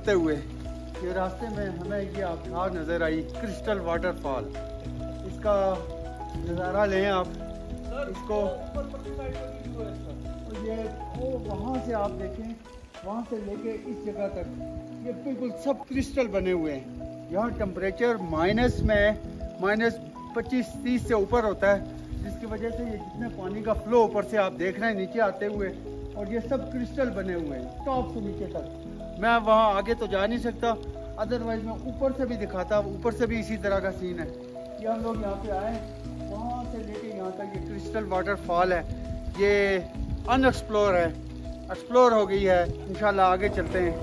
चलते हुए ये रास्ते में हमें ये आबशार नज़र आई, क्रिस्टल वाटरफॉल। इसका नज़ारा लें आप इसको। ये वो वहाँ से आप देखें, वहाँ से लेके इस जगह तक ये बिल्कुल सब क्रिस्टल बने हुए हैं। यहाँ टेम्परेचर -25-30 से ऊपर होता है, जिसकी वजह से ये जितने पानी का फ्लो ऊपर से आप देख रहे हैं नीचे आते हुए, और ये सब क्रिस्टल बने हुए हैं टॉप से नीचे तक। मैं वहाँ आगे तो जा नहीं सकता, अदरवाइज मैं ऊपर से भी दिखाता, ऊपर से भी इसी तरह का सीन है। ये हम लोग यहाँ पे आए, वहाँ से लेके यहाँ तक ये क्रिस्टल वाटरफॉल है। ये अनएक्सप्लोर है, एक्सप्लोर हो गई है। इंशाल्लाह आगे चलते हैं।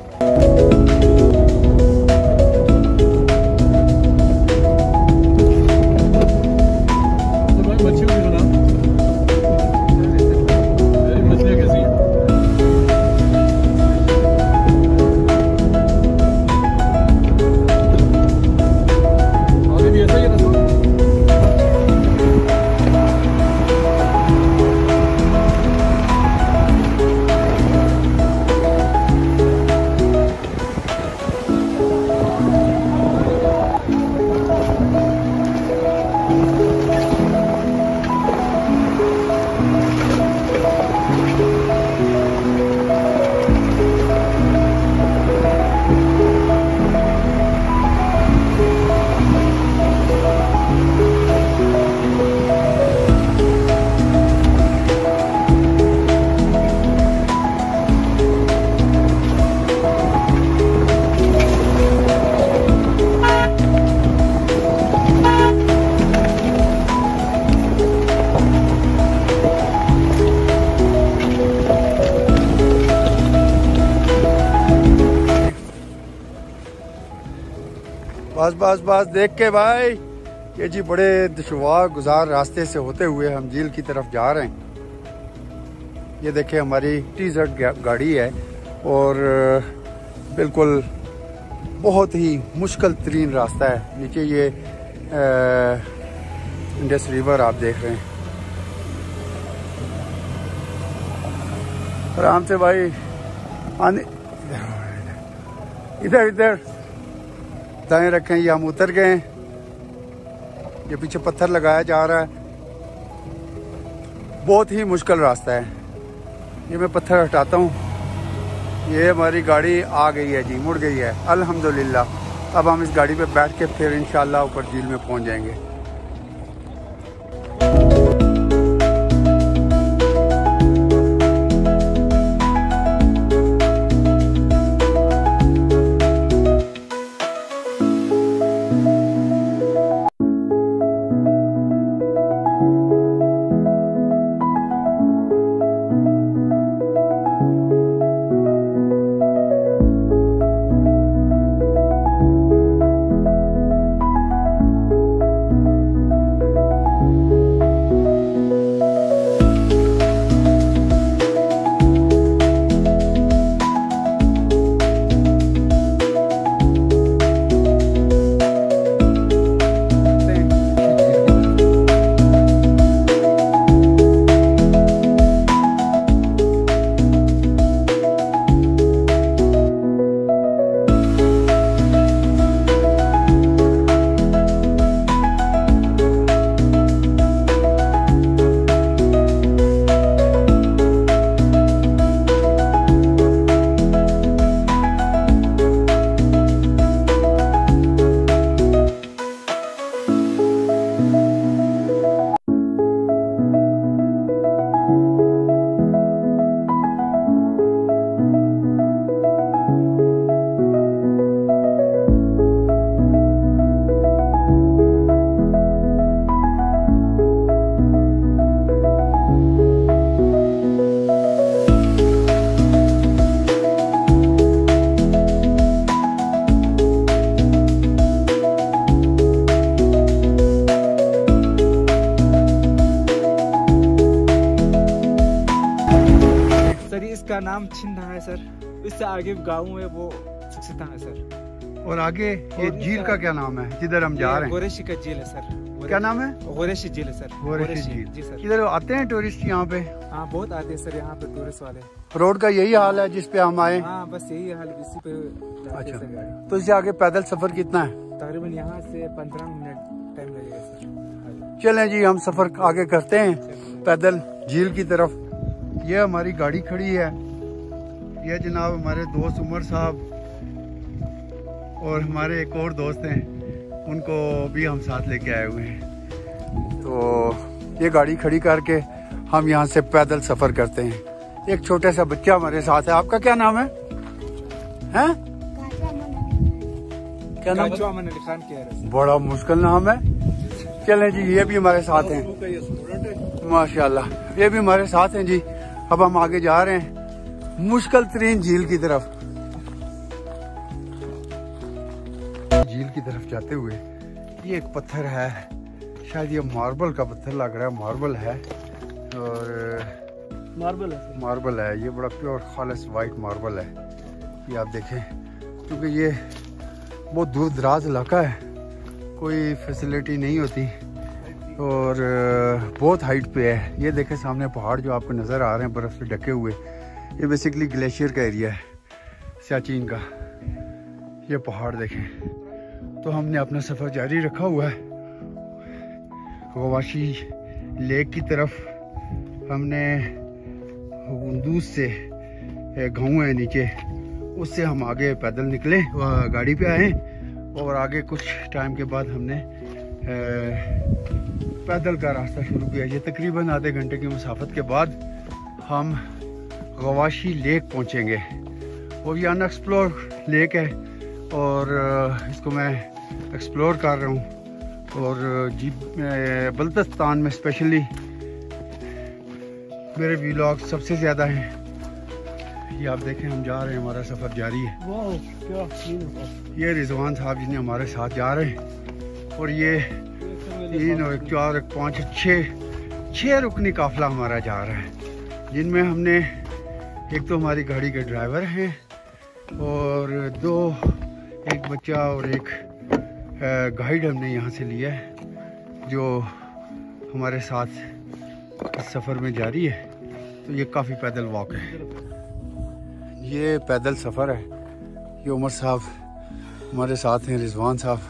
बस देख के भाई, ये जी बड़े दुश्वार गुजार रास्ते से होते हुए हम झील की तरफ जा रहे हैं। ये देखे हमारी टीजर गाड़ी है और बिल्कुल बहुत ही मुश्किल तरीन रास्ता है। नीचे ये इंडस रिवर आप देख रहे हैं। आराम से भाई, आने इधर इधर दाएं रखें। ये हम उतर गए, ये पीछे पत्थर लगाया जा रहा है। बहुत ही मुश्किल रास्ता है। ये मैं पत्थर हटाता हूँ। ये हमारी गाड़ी आ गई है जी, मुड़ गई है अल्हम्दुलिल्लाह। अब हम इस गाड़ी पे बैठ के फिर इंशाल्लाह ऊपर झील में पहुँच जाएंगे। इसका नाम छिंदा है सर। इससे आगे गाँव है वो सुक्सिता है सर। और आगे ये झील का क्या नाम है जिधर हम जा रहे हैं? गोरेशी का झील है सर। क्या नाम है? गोरेशी झील है सर। गोरेशी जी सर। किधर आते हैं टूरिस्ट यहाँ पे? हाँ बहुत आते हैं सर यहाँ पे टूरिस्ट वाले। रोड का यही हाल है जिस पे हम आए? हाँ बस यही हाल, इसी पे जाते हैं सर गाड़ी। तो इससे आगे पैदल सफर कितना है? तकरीबन यहाँ से 15 मिनट टाइम लगेगा सर। चलें जी, हम सफर आगे करते हैं पैदल झील की तरफ। ये हमारी गाड़ी खड़ी है। ये जनाब हमारे दोस्त उमर साहब और हमारे एक और दोस्त हैं, उनको भी हम साथ लेके आए हुए हैं। तो ये गाड़ी खड़ी करके हम यहाँ से पैदल सफर करते हैं। एक छोटा सा बच्चा हमारे साथ है। आपका क्या नाम है? हैं? क्या नाम? अमन अली खान के। बड़ा मुश्किल नाम है। चलें जी, ये भी हमारे साथ हैं माशाल्लाह। ये भी हमारे साथ हैं जी। अब हम आगे जा रहे हैं मुश्किल तरीन झील की तरफ। झील की तरफ जाते हुए ये एक पत्थर है, शायद ये मार्बल का पत्थर लग रहा है। मार्बल है और मार्बल है। ये बड़ा प्योर खालिस वाइट मार्बल है। ये आप देखें, क्योंकि ये बहुत दूर दराज इलाका है, कोई फैसिलिटी नहीं होती और बहुत हाइट पे है। ये देखें सामने पहाड़ जो आपको नज़र आ रहे हैं बर्फ़ से ढके हुए, ये बेसिकली ग्लेशियर का एरिया है, सियाचिन का। ये पहाड़ देखें। तो हमने अपना सफ़र जारी रखा हुआ है गवाशी लेक की तरफ। हमने हुंदूस से गाँव है नीचे, उससे हम आगे पैदल निकले, गाड़ी पे आए और आगे कुछ टाइम के बाद हमने पैदल का रास्ता शुरू किया। ये तकरीबन आधे घंटे की मुसाफत के बाद हम गवाशी लेक पहुंचेंगे। वो ये अनएक्सप्लोर लेक है और इसको मैं एक्सप्लोर कर रहा हूँ। और जी बल्तिस्तान में स्पेशली मेरे व्लॉग सबसे ज़्यादा हैं। ये आप देखें, हम जा रहे हैं, हमारा सफ़र जारी है। ये रिजवान साहब जिन्हें हमारे साथ जा रहे हैं और ये 3 और 4 और 5 6 रुकनी काफिला हमारा जा रहा है, जिनमें हमने एक तो हमारी गाड़ी के ड्राइवर हैं और 2 एक बच्चा और एक गाइड हमने यहाँ से लिया है जो हमारे साथ इस सफ़र में जारी है। तो ये काफ़ी पैदल वॉक है, ये पैदल सफ़र है। ये उमर साहब हमारे साथ हैं, रिजवान साहब।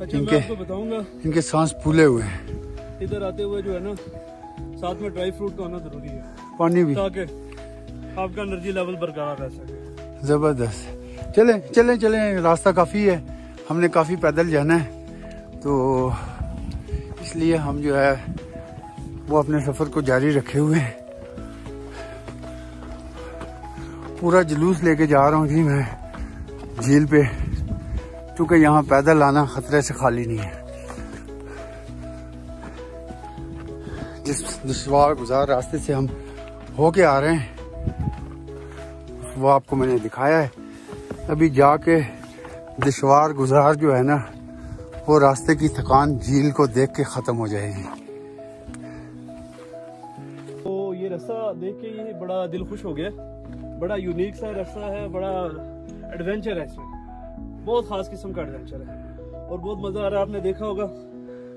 अच्छा, मैं आपको बताऊंगा, इनके सांस फूले हुए हैं। इधर आते हुए जो है ना, साथ में ड्राई फ्रूट का होना जरूरी है, पानी भी, ताकि आपका एनर्जी लेवल बरकरार रह सके। ज़बरदस्त। चलें चलें चलें, रास्ता काफ़ी है, हमने काफ़ी पैदल जाना है, तो इसलिए हम जो है वो अपने सफ़र को जारी रखे हुए हैं। पूरा जुलूस लेके जा रहा हूँ जी मैं झील पे, क्योंकि यहाँ पैदल आना खतरे से खाली नहीं है। जिस दुश्वार गुजार रास्ते से हम होके आ रहे हैं वो आपको मैंने दिखाया है। अभी जाके दुश्वार गुजार जो है ना, वो रास्ते की थकान झील को देख के ख़त्म हो जाएगी। तो ये रास्ता देख के ये बड़ा दिल खुश हो गया। बड़ा यूनिक सा रास्ता है, बड़ा एडवेंचर है इसमें, बहुत खास किस्म का एडवेंचर है और बहुत मज़ा आ रहा है। आपने देखा होगा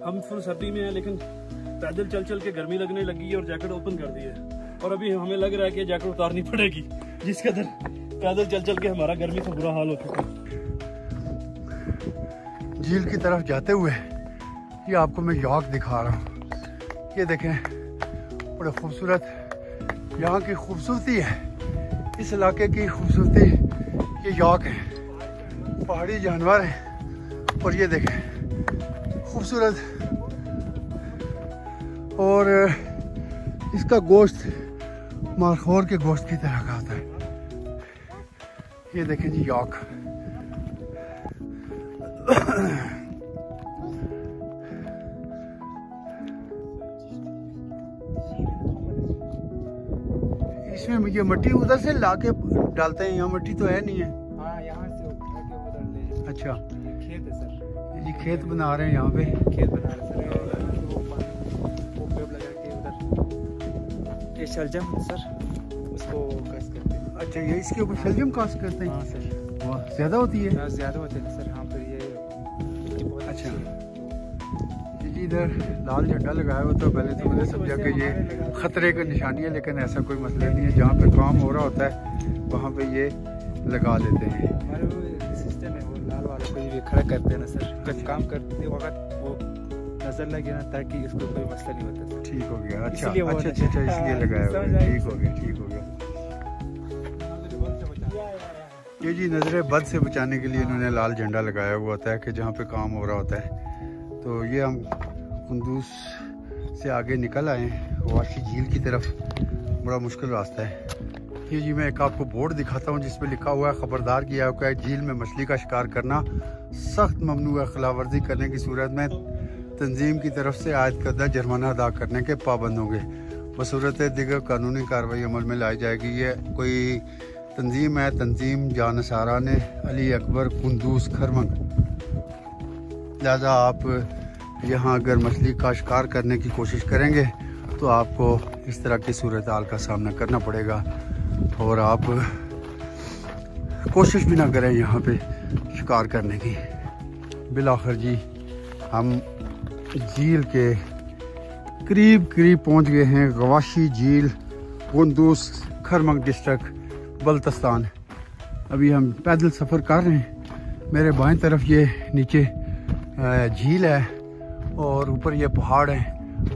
हम फुल सर्दी में हैं, लेकिन पैदल चल चल के गर्मी लगने लगी है और जैकेट ओपन कर दी है। और अभी हमें लग रहा है कि जैकेट उतारनी पड़ेगी, जिस कदर पैदल चल चल के हमारा गर्मी से बुरा हाल हो चुका है। झील की तरफ जाते हुए ये आपको मैं याक दिखा रहा हूँ। ये देखें, बड़ा खूबसूरत यहाँ की खूबसूरती है, इस इलाके की खूबसूरती। ये याक है, पहाड़ी जानवर है और ये देखें खूबसूरत। और इसका गोश्त मारखोर के गोश्त की तरह का होता है। ये देखें जी याक। इसमें ये मट्टी उधर से लाके डालते हैं, यहाँ मट्टी तो है नहीं है। हाँ, यहाँ से उठा के उधर ले। अच्छा, ये खेत है सर, ये खेत बना रहे हैं यहाँ पे, खेत बना रहे सर। वो पेड़ लगा के उधर ये शलजम सर, उसको कस करते हैं। अच्छा, ये इसके ऊपर शलजम कास्ट करते हैं। हाँ सर, वाह, ज्यादा होती है। ज़्यादा होते हैं सर। हाँ, फिर ये अच्छा, ये इधर लाल झंडा लगाया हुआ था। पहले तो मैंने समझा कि ये ख़तरे की निशानी है, लेकिन ऐसा कोई मसला नहीं है। जहाँ पे काम हो रहा होता है वहाँ पे ये लगा देते हैं। हमारे वो सिस्टम है, वो लाल वालों को ये खड़ा करते हैं ना सर, जब काम करते वक्त वो नजर लगे ना, ताकि इसको कोई मसला नहीं होता सर। ठीक हो गया, अच्छा इसलिए वो अच्छा अच्छा अच्छा, इसलिए लगाया हुआ है। ठीक हो गया, ठीक हो गया। ये जी नजरे बद से बचाने के लिए इन्होंने लाल झंडा लगाया हुआ होता है कि जहाँ पे काम हो रहा होता है। तो ये हम कुंदूस से आगे निकल आए गवाशी झील की तरफ। बड़ा मुश्किल रास्ता है ये जी। मैं एक आपको बोर्ड दिखाता हूँ जिस पे लिखा हुआ है, खबरदार किया हुआ है, झील में मछली का शिकार करना सख्त ममनू है। खिलाफवर्जी करने की सूरत में तंजीम की तरफ से आयद करदा जुर्माना अदा करने के पाबंद होंगे। बसूरत दिगर कानूनी कार्रवाई अमल में लाई जाएगी। ये कोई तंजीम है, तंजीम जानसारा ने अली अकबर कुंदूस खरमंग। लिहाजा आप यहाँ अगर मछली का शिकार करने की कोशिश करेंगे तो आपको इस तरह की सूरत हाल का सामना करना पड़ेगा, और आप कोशिश भी ना करें यहाँ पे शिकार करने की। बिलाखिर जी हम झील के करीब पहुँच गए हैं। गवाशी झील, कुंदूस खरमंग डिस्ट्रिक्ट, बल्तिस्तान। अभी हम पैदल सफ़र कर रहे हैं। मेरे बाएं तरफ ये नीचे झील है और ऊपर ये पहाड़ है,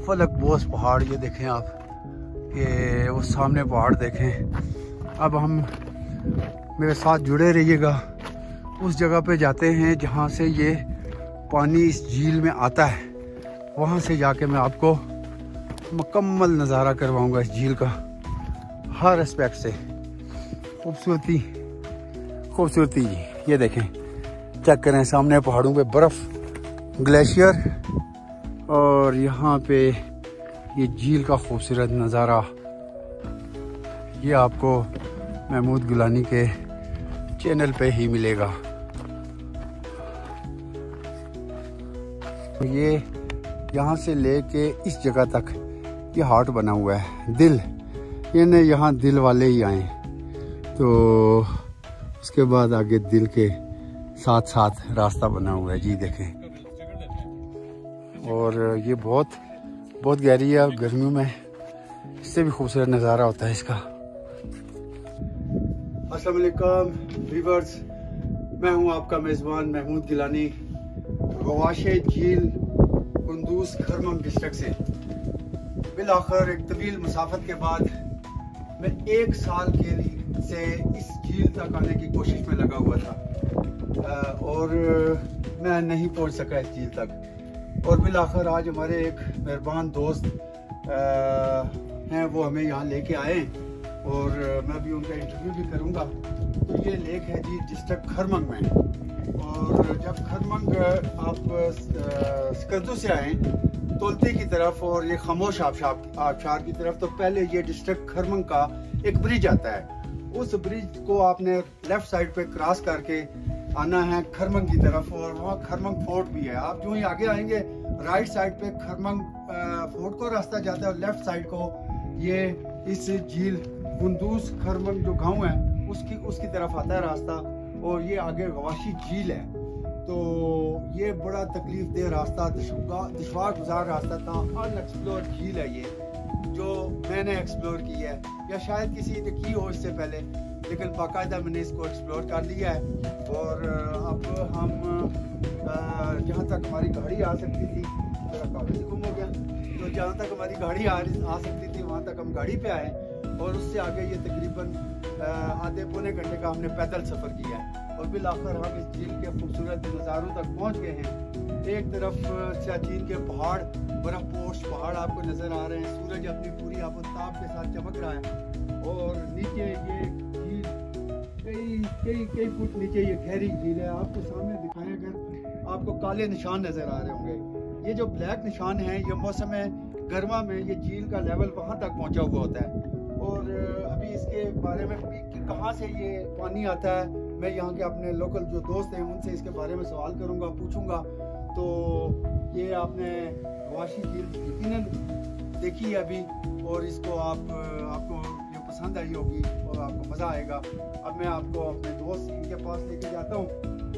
फलक बोस पहाड़। ये देखें आप, ये वो सामने पहाड़ देखें। अब हम मेरे साथ जुड़े रहिएगा। उस जगह पे जाते हैं जहाँ से ये पानी इस झील में आता है। वहाँ से जाके मैं आपको मुकम्मल नज़ारा करवाऊँगा इस झील का, हर एस्पेक्ट से। खूबसूरती जी ये देखें, चेक करें सामने पहाड़ों पे बर्फ़, ग्लेशियर, और यहाँ पे ये झील का खूबसूरत नज़ारा। ये आपको महमूद गिलानी के चैनल पे ही मिलेगा। ये यहाँ से लेके इस जगह तक ये हाट बना हुआ है, दिल, यानी यहाँ दिल वाले ही आए। तो उसके बाद आगे दिल के साथ साथ रास्ता बना हुआ है जी, देखें। और ये बहुत गहरी है, गर्मियों में इससे भी खूबसूरत नज़ारा होता है इसका। अस्सलाम वालेकुम व्यूअर्स, मैं हूं आपका मेज़बान महमूद गिलानी, गवाशी झील, कुंदूस खरमंग डिस्ट्रिक्ट से। बिलाखिर एक तवील मुसाफत के बाद मैं 1 साल के लिए से इस झील तक आने की कोशिश में लगा हुआ था, और मैं नहीं पहुंच सका इस झील तक। और बिलाखिर आज हमारे एक मेहरबान दोस्त हैं, वो हमें यहाँ लेके आए, और मैं भी उनका इंटरव्यू भी करूँगा। तो ये लेक है जी डिस्ट्रिक्ट खरमंग में। और जब खरमंग आप स्कर्दू से आए तोलती की तरफ और ये खामोश आबशार की तरफ, तो पहले ये डिस्ट्रिक्ट खरमंग का एक ब्रिज आता है। उस ब्रिज को आपने लेफ्ट साइड पे क्रॉस करके आना है खरमंग की तरफ, और वहाँ खरमंग फोर्ट भी है। आप जो ही आगे आएंगे राइट साइड पे खरमंग फोर्ट को रास्ता जाता है, और लेफ्ट साइड को ये इस झील कुंदूस खरमंग जो गांव है उसकी तरफ आता है रास्ता। और ये आगे गवाशी झील है। तो ये बड़ा तकलीफ दे रास्ता, दुश्वार गुजार रास्ता था। अनएक्सप्लोर झील है ये, जो मैंने एक्सप्लोर की है, या शायद किसी ने की हो इससे पहले, लेकिन बाकायदा मैंने इसको एक्सप्लोर कर लिया है। और अब हम जहाँ तक हमारी गाड़ी आ सकती थी, मेरा कागज गुम हो गया, तो जहाँ तक हमारी गाड़ी आ सकती थी वहाँ तक हम गाड़ी पे आए, और उससे आगे ये तकरीबन आधे पौने घंटे का हमने पैदल सफ़र किया है। और बिलाखिर हम इस झील के खूबसूरत नज़ारों तक पहुँच गए हैं। एक तरफ सियाचिन के पहाड़, बर्फपोश पहाड़ आपको नज़र आ रहे हैं, सूरज अपनी पूरी आफताब के साथ चमक रहा है, और नीचे ये झील कई फुट नीचे ये गहरी झील है। आपको सामने दिखाएं, अगर आपको काले निशान नज़र आ रहे होंगे, ये जो ब्लैक निशान है, ये मौसम गर्मा में ये झील का लेवल वहाँ तक पहुँचा हुआ होता है। और अभी इसके बारे में कि कहाँ से ये पानी आता है, मैं यहाँ के अपने लोकल जो दोस्त हैं उनसे इसके बारे में सवाल करूँगा, पूछूँगा। तो ये आपने गवाशी झील यकीनन देखी है अभी, और इसको आपको ये पसंद आई होगी और आपको मज़ा आएगा। अब मैं आपको अपने दोस्त इनके पास लेके जाता हूँ,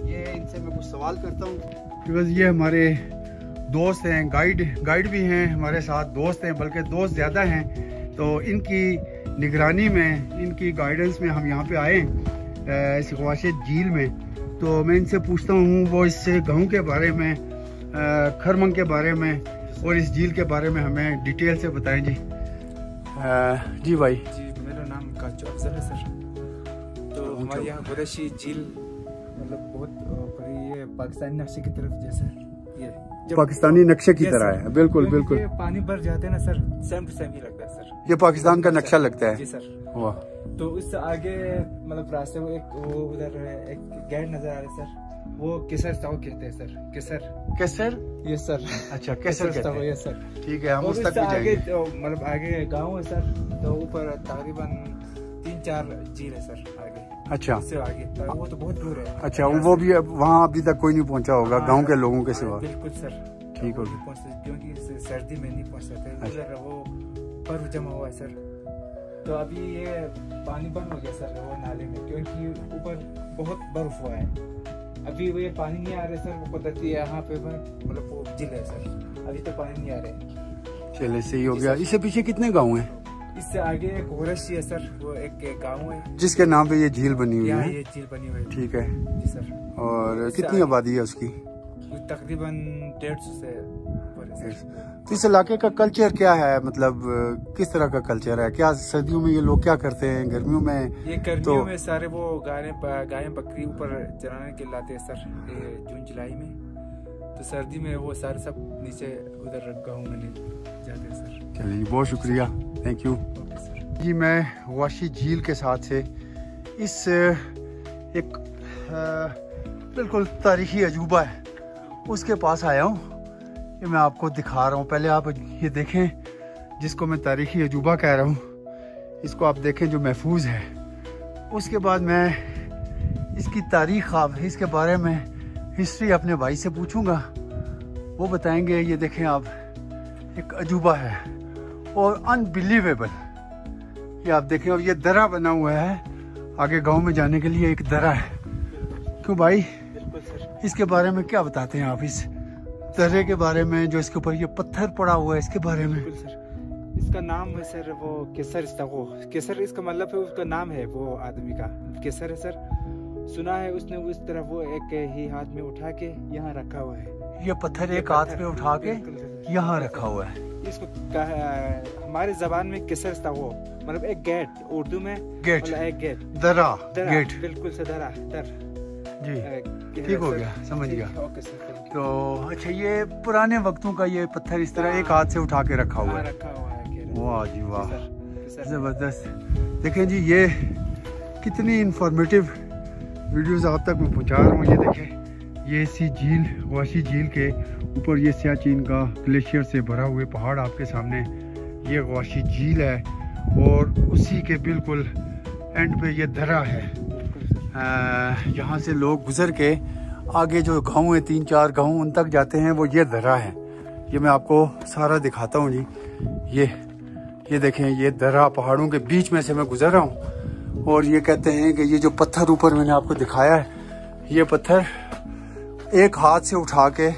ये इनसे मैं कुछ सवाल करता हूँ। बस ये हमारे दोस्त हैं, गाइड भी हैं हमारे साथ, दोस्त हैं, बल्कि दोस्त ज़्यादा हैं। तो इनकी निगरानी में, इनकी गाइडेंस में हम यहाँ पे आए इस ख्वाशिद झील में। तो मैं इनसे पूछता हूँ वो इस गाँव के बारे में, खरमंग के बारे में और इस झील के बारे में हमें डिटेल से बताएं जी। जी भाई। जी, मेरा नाम काचू अफजल है सर। तो हमारे यहाँ गुरैशी झील मतलब बहुत बड़ी है, पाकिस्तानी नक्शे की तरफ जैसा ये पाकिस्तानी नक्शे की तरह है। बिल्कुल बिल्कुल। ये पानी भर जाते हैं ना सर, सेम टू सेम ही लगता है सर। ये पाकिस्तान का नक्शा लगता है। जी सर। वाह। तो उससे आगे मतलब रास्ते में एक वो उधर एक गेट नजर आ रहा है सर, वो केसर ताऊ कहते हैं सर। केसर ये सर। अच्छा, केसर ताऊ ये सर। ठीक है, हम उस तक भी जाएंगे। मतलब आगे गाँव है सर, तो ऊपर तकरीबन 3-4 झील है सर आगे। अच्छा, उससे आगे तो वो तो बहुत दूर है। अच्छा, वो भी वहाँ अभी तक कोई नहीं पहुँचा होगा गाँव के लोगों के सिवा। बिल्कुल सर। ठीक हो गया, क्योंकि सर्दी में नहीं पहुँच सकते, उधर वो बर्फ जमा हुआ है सर। तो अभी ये पानी बंद हो गया सर वो नाले में, क्योंकि ऊपर बहुत बर्फ हुआ है। अभी वो ये पानी नहीं आ रहा सर, वो कुदरती यहाँ पे मतलब वो झील है सर, अभी तो पानी नहीं आ रहा। चले, सही हो गया। इससे पीछे कितने गाँव हैं? इससे आगे एक गुरैशी है सर, वो एक गाँव है जिसके नाम पे ये झील बनी हुई है। ये झील बनी हुई है। ठीक है जी सर। और कितनी आबादी है उसकी? तकरीबन 150 से ऊपर। तो इस इलाके का कल्चर क्या है, मतलब किस तरह का कल्चर है? क्या सर्दियों में ये लोग क्या करते हैं? गर्मियों में ये गर्मियों में सारे वो गायें बकरी ऊपर चराने के लाते हैं सर, जून जुलाई में। तो सर्दी में वो सारे सब नीचे उधर गाँव में जाते हैं सर। चलिए, बहुत शुक्रिया, थैंक यू जी। मैं वाशी झील के साथ से इस एक बिल्कुल तारीखी अजूबा है उसके पास आया हूँ। ये मैं आपको दिखा रहा हूँ। पहले आप ये देखें, जिसको मैं तारीखी अजूबा कह रहा हूँ, इसको आप देखें जो महफूज है। उसके बाद मैं इसकी तारीख, आप इसके बारे में हिस्ट्री अपने भाई से पूछूंगा, वो बताएंगे। ये देखें आप, एक अजूबा है और अनबिलीवेबल। ये आप देखें, और ये दरा बना हुआ है आगे गांव में जाने के लिए, एक दरा है। क्यों भाई? बिल्कुल सर। इसके बारे में क्या बताते हैं आप, इस दर्रे के बारे में, जो इसके ऊपर ये पत्थर पड़ा हुआ है, इसके बारे में? बिल्कुल सर। इसका नाम है सर वो केसर ताऊ। केसर इसका मतलब है, उसका नाम है वो आदमी का केसर है सर। सुना है उसने उस तरह वो एक ही हाथ में उठा के यहाँ रखा हुआ है। ये पत्थर एक हाथ में उठा के यहाँ रखा हुआ है। इसको हमारे जबान में केसर ताऊ मतलब एक गेट, उर्दू में गेट, मतलब एक गेट, दरा गेट। बिल्कुल से दरा दर जी। ठीक हो गया, समझ गया। Okay sir. तो अच्छा, ये पुराने वक्तों का ये पत्थर इस तरह एक हाथ से उठा के रखा हुआ है। वाह जी वाह, जबरदस्त। देखें जी, ये कितनी इंफॉर्मेटिव वीडियोस आप तक मैं पहुंचा रहा हूँ। ये देखें, ये इसी झील, वाशी झील के ऊपर ये सियाचिन का ग्लेशियर से भरा हुए पहाड़ आपके सामने, ये वाशी झील है। और उसी के बिल्कुल एंड पे ये दरा है। यहाँ से लोग गुजर के आगे जो गाँव है, 3-4 गाँव उन तक जाते हैं, वो ये दरा है। ये मैं आपको सारा दिखाता हूँ जी। ये देखें, ये दरा पहाड़ों के बीच में से मैं गुजर रहा हूँ। और ये कहते हैं कि ये जो पत्थर ऊपर मैंने आपको दिखाया है, ये पत्थर एक हाथ से उठा के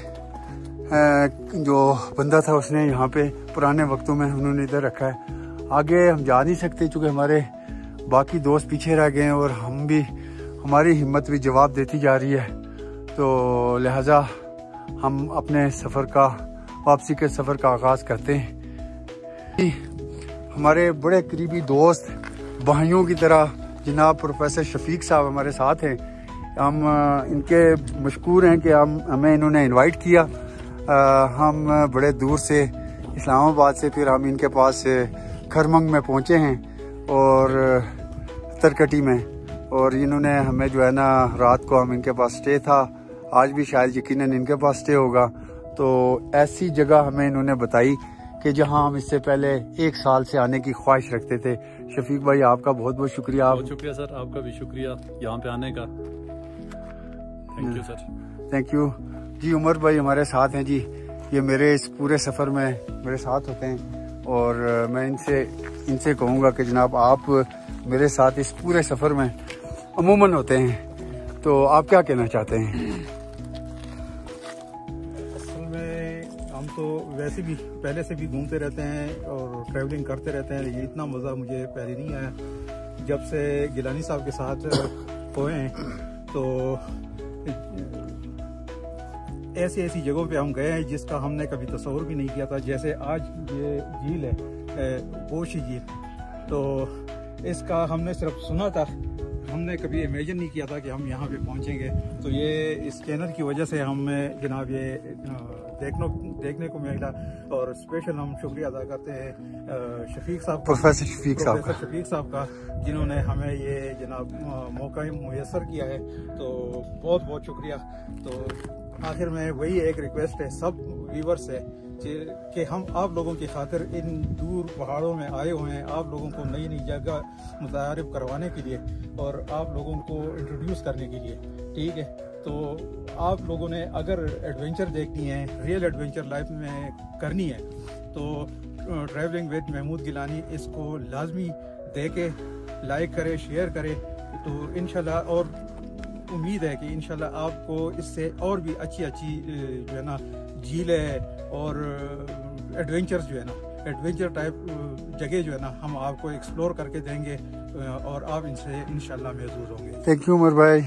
जो बंदा था उसने यहाँ पे पुराने वक्तों में उन्होंने इधर रखा है। आगे हम जा नहीं सकते क्योंकि हमारे बाकी दोस्त पीछे रह गए हैं और हमारी हिम्मत भी जवाब देती जा रही है। तो लिहाजा हम अपने सफ़र का, वापसी के सफ़र का आगाज़ करते हैं। हमारे बड़े करीबी दोस्त भाइयों की तरह जनाब प्रोफेसर शफीक साहब हमारे साथ हैं। हम इनके मशकूर हैं कि हमें इन्होंने इनवाइट किया। हम बड़े दूर से इस्लामाबाद से फिर हम इनके पास खरमंग में पहुँचे हैं और तरकटी में, और इन्होंने हमें जो है ना, रात को हम इनके पास स्टे था, आज भी शायद यकीनन इनके पास स्टे होगा। तो ऐसी जगह हमें इन्होंने बताई कि जहां हम इससे पहले 1 साल से आने की ख्वाहिश रखते थे। शफीक भाई, आपका बहुत बहुत शुक्रिया। बहुत शुक्रिया सर, आपका भी शुक्रिया यहाँ पे आने का। Thank you sir. Thank you ji. Umar भाई हमारे साथ हैं जी, ये मेरे इस पूरे सफ़र में मेरे साथ होते हैं। और मैं इनसे कहूँगा कि जनाब आप मेरे साथ इस पूरे सफ़र में अमूमन होते हैं, तो आप क्या कहना चाहते हैं? असल में तो वैसे भी पहले से भी घूमते रहते हैं और ट्रैवलिंग करते रहते हैं। ये इतना मज़ा मुझे पहले नहीं आया। जब से गिलानी साहब के साथ हुए हैं तो ऐसी ऐसी जगहों पे हम गए हैं जिसका हमने कभी तस्वुर भी नहीं किया था। जैसे आज ये झील है बोशी झील, तो इसका हमने सिर्फ सुना था, हमने कभी इमेजिन नहीं किया था कि हम यहाँ पे पहुँचेंगे। तो ये इस चैनल की वजह से हमें जनाब ये देखने को मिला और स्पेशल हम शुक्रिया अदा करते हैं शफीक साहब, प्रोफेसर शफीक साहब का, जिन्होंने हमें ये जनाब मौका मुयसर किया है। तो बहुत बहुत शुक्रिया। तो आखिर में वही एक रिक्वेस्ट है सब व्यूवर से कि हम आप लोगों की खातिर इन दूर पहाड़ों में आए हुए हैं, आप लोगों को नई नई जगह मुतारिफ करवाने के लिए और आप लोगों को इंट्रोड्यूस करने के लिए, ठीक है। तो आप लोगों ने अगर एडवेंचर देखनी है, रियल एडवेंचर लाइफ में करनी है, तो ट्रैवलिंग विद महमूद गिलानी इसको लाजमी देके लाइक करें, शेयर करें। तो इंशाल्लाह और उम्मीद है कि इंशाल्लाह आपको इससे और भी अच्छी जो है ना झीलें और एडवेंचर्स जो है ना एडवेंचर टाइप जगह जो है ना हम आपको एक्सप्लोर करके देंगे और आप इनसे इंशाल्लाह महसूस होंगे। थैंक यू उमर भाई।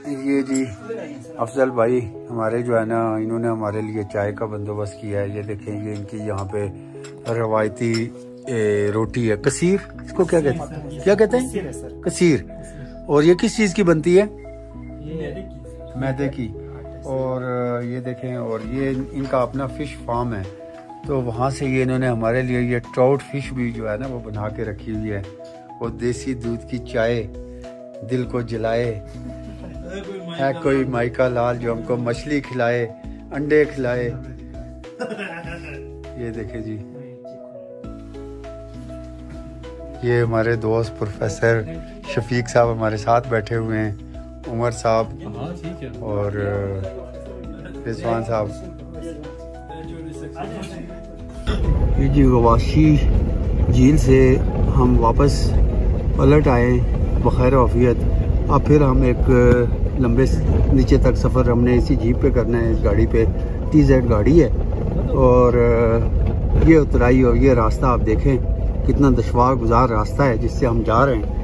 ये जी अफजल भाई हमारे जो है ना इन्होंने हमारे लिए चाय का बंदोबस्त किया है। ये देखें, ये इनकी यहाँ पे रवायती रोटी है, कसीर इसको क्या कहते हैं कसीर। और ये किस चीज़ की बनती है? मैदे की। और ये देखें, और ये इनका अपना फिश फार्म है, तो वहाँ से ये इन्होंने हमारे लिए ये ट्राउट फिश भी जो है ना वो बना के रखी हुई है। और देसी दूध की चाय दिल को जलाए, है कोई माइका लाल जो हमको मछली खिलाए, अंडे खिलाए। ये देखें जी, ये हमारे दोस्त प्रोफेसर शफीक साहब हमारे साथ बैठे हुए हैं, उमर साहब और रिजवान साहब। ये जी गवाशी झील से हम वापस पलट आए बखैर आफियत। अब फिर हम एक लंबे नीचे तक सफ़र हमने इसी जीप पे करना है। इस गाड़ी पे TZ गाड़ी है और ये उतराई और ये रास्ता आप देखें कितना दुश्वार गुजार रास्ता है जिससे हम जा रहे हैं।